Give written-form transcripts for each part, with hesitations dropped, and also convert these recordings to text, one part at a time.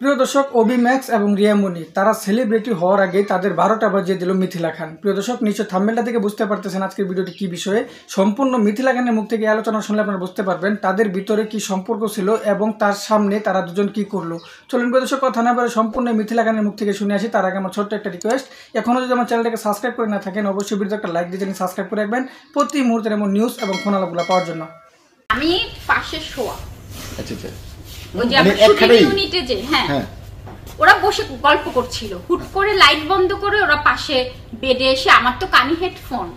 প্রিয় দর্শক, অবি ম্যাক্স এবং রিয়া মনি তারা সেলিব্রিটি হওয়ার আগে তাদের 12টা বাজিয়ে দিল মিথিলা খান। প্রিয় দর্শক, নিশ্চয় থাম্বনেলটা থেকে বুঝতে পারতেছেন আজকের ভিডিওটি কি বিষয়ে। সম্পূর্ণ মিথিলা খানের মুখ থেকে আলোচনা শুনলে আপনারা বুঝতে পারবেন তাদের ভিতরে কি সম্পর্ক ছিল এবং তার সামনে তারা দুজন কি করলো। চলুন প্রিয় দর্শক, কথা না বলে সম্পূর্ণ মিথিলা খানের মুখ থেকে শুনে আসি। তার আগে আমার ছোট্ট একটা রিকোয়েস্ট, এখনও যদি আমার চ্যানেলটাকে সাবস্ক্রাইব করে না থাকেন অবশ্যই ভিডিওতে একটা লাইক দিয়ে সাবস্ক্রাইব করে রাখবেন প্রতি মুহূর্তের এমন নিউজ এবং ফোন আলাপগুলো পাওয়ার জন্য। আমি পাশে শোয়া, আচ্ছা আচ্ছা, ওই যে আমরা শুটিং ইউনিটে যে হ্যাঁ ওরা বসে গল্প করছিল, হুট করে লাইট বন্ধ করে ওরা পাশে বেডে এসে, আমার তো কানে হেডফোন,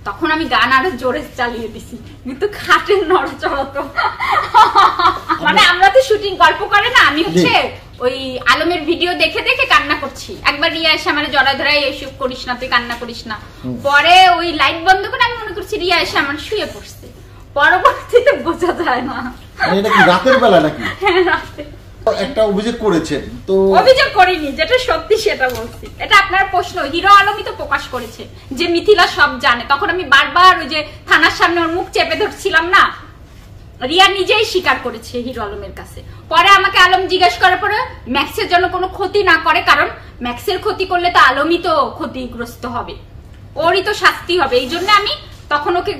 তখন আমি গান আরো জোরে চালিয়ে দিছি, কিন্তু খাটের নড়াচড়া তো মানে আমরা তো শুটিং গল্প করে না, আমি হচ্ছে ওই আলমের ভিডিও দেখে দেখে কান্না করছি। একবার রিয়া এসে আমার জড়ায় ধরাই এসব করিস না, তুই কান্না করিস না। পরে ওই লাইট বন্ধ করে আমি মনে করছি রিয়া এসে আমার শুয়ে পড়ছে, পরবর্তীতে বোঝা যায় না এটা কি রাতের বেলা নাকি? হ্যাঁ রাতে। একটা অভিযোগ করেছেন তো? অভিযোগ করিনি, যেটা সত্যি সেটা বলছি। এটা আপনার প্রশ্ন, হিরো আলমই তো প্রকাশ করেছে যে মিথিলা সব জানে। তখন আমি বারবার ওই যে থানার সামনে ওর মুখ চেপে ধরছিলাম না, রিয়া নিজেই স্বীকার করেছে হিরো আলমের কাছে। পরে আমাকে আলম জিজ্ঞেস করার পরে ম্যাক্সের জন্য কোনো ক্ষতি না করে, কারণ ম্যাক্সের ক্ষতি করলে তো আলমই তো ক্ষতিগ্রস্ত হবে, ওরই তো শাস্তি হবে। এই জন্য আমি তখন ওকে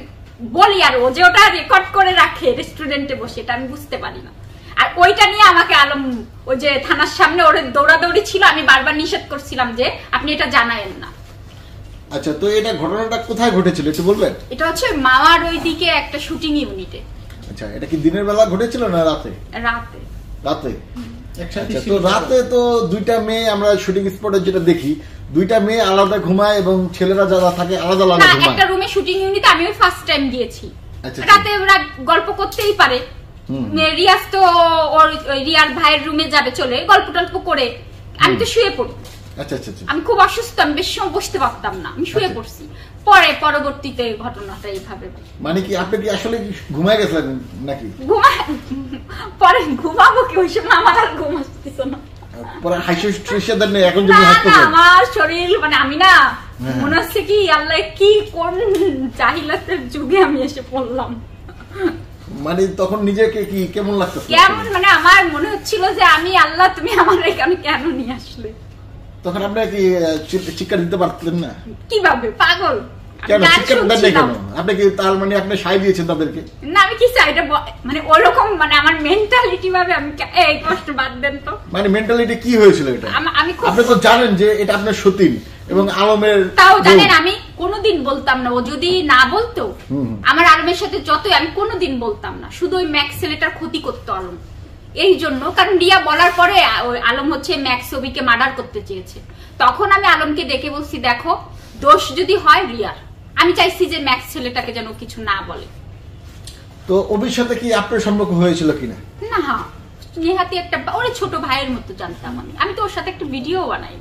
বলি, আর ও যে ওটা রেকর্ড করে রাখে রেস্টুরেন্টে বসে, এটা আমি বুঝতে পারি না। আর ওইটা নিয়ে আমাকে আলম ওই যে থানার সামনে ওর দৌড়াদৌড়ি ছিল, আমি বারবার নিষেধ করছিলাম যে আপনি এটা জানায়েন না। আচ্ছা, তো এটা ঘটনাটা কোথায় ঘটেছিল একটু বলবেন? এটা হচ্ছে মাওয়ার ওইদিকে একটা শুটিং ইউনিটে। আচ্ছা, এটা কি দিনের বেলা ঘটেছিল না রাতে? রাতে। রাতে। আচ্ছা, তো রাতে তো দুইটা মেয়ে আমরা শুটিং স্পটে যেটা দেখি, দুইটা মেয়ে আলাদা ঘুমায় এবং ছেলেরা যারা থাকে আলাদা আলাদা ঘুমায়। একটা রুমে শুটিং ইউনিটে আমি ওই ফার্স্ট টাইম গিয়েছি। রাতে ওরা গল্প করতেই পারে, রিয়াজ তো ওর রিয়ার ভাইয়ের রুমে যাবে চলে, গল্প টল্প করে আমি তো শুয়ে পড়ি। আচ্ছা আচ্ছা, আমি খুব অসুস্থ, আমি বেশি সময় বসতে পারতাম না, আমি শুয়ে পড়ছি। পরবর্তীতে ঘটনাটা এইভাবে। মানে কি আপনি কি আসলে ঘুমায় গেছেন নাকি? পরে ঘুমাবো কি, ওই সময় আমার আর ঘুম আসতেছ না। পরে হাইসে দেন এখন যদি আমার শরীর মানে আমি না মনে হচ্ছে কি আল্লাহ কি কোন জাহিলাতের যুগে আমি এসে পড়লাম। মানে তখন নিজেকে কি কেমন লাগতো? কেমন মানে আমার মনে হচ্ছিল যে আমি আল্লাহ তুমি আমার এখানে কেন নিয়ে আসলে। তখন আপনি কি চিৎকার দিতে পারতেন না? কিভাবে? পাগল কেন চিৎকার দেন না কেন? আপনি কি তার মানে আপনি সাই দিয়েছেন তাদেরকে? না আমি কি চাই এটা মানে ওরকম মানে আমার মেন্টালিটি ভাবে আমি এই কষ্ট বাদ দেন তো। মানে মেন্টালিটি কি হয়েছিল এটা? আপনি তো জানেন যে এটা আপনার সতীন এবং আলমের, তাও জানেন আমি কোনোদিন বলতাম না। ও যদি না বলতো আমার আলমের সাথে যতই, আমি কোনোদিন বলতাম না। শুধু ওই ম্যাক্স ছেলেটার ক্ষতি করতো আলম, এই জন্য। কারণ রিয়া বলার পরে আলম হচ্ছে ম্যাক্স ছবিকে মার্ডার করতে চেয়েছে। তখন আমি আলমকে ডেকে বলছি, দেখো দোষ যদি হয় রিয়ার, আমি চাইছি যে ম্যাক্স ছেলেটাকে যেন কিছু না বলে। তো অভির সাথে কি আপনার সম্পর্ক হয়েছিল কিনা? না, নেহাতি একটা ওর ছোট ভাইয়ের মতো জানতাম আমি তো ওর সাথে একটা ভিডিও বানাই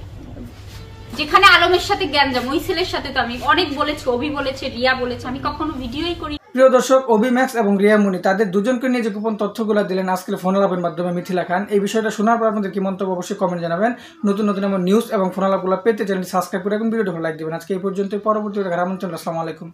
যেখানে আলমের সাথে জ্ঞানজাম। ওই ছেলের সাথে তো আমি অনেক বলেছি, অভি বলেছে, রিয়া বলেছে, আমি কখনো ভিডিওই করি। প্রিয় দর্শক, অবি ম্যাক্স এবং রিয়া মনি তাদের দুজনকে নিয়ে যে গোপন তথ্যগুলো দিলেন আজকের ফোন আলাপের মাধ্যমে মিথিলা খান, এই বিষয়টা শোনার পর আপনাদের কি মন্তব্য অবশ্যই কমেন্ট জানাবেন। নতুন নতুন এমন নিউজ এবং ফোন আলাপগুলো পেতে চ্যানেলটি সাবস্ক্রাইব করে এবং ভিডিওটি লাইক দিবেন। আজকে এই পর্যন্ত, পরবর্তী দেখার আমন্ত্রণ। আসসালামু আলাইকুম।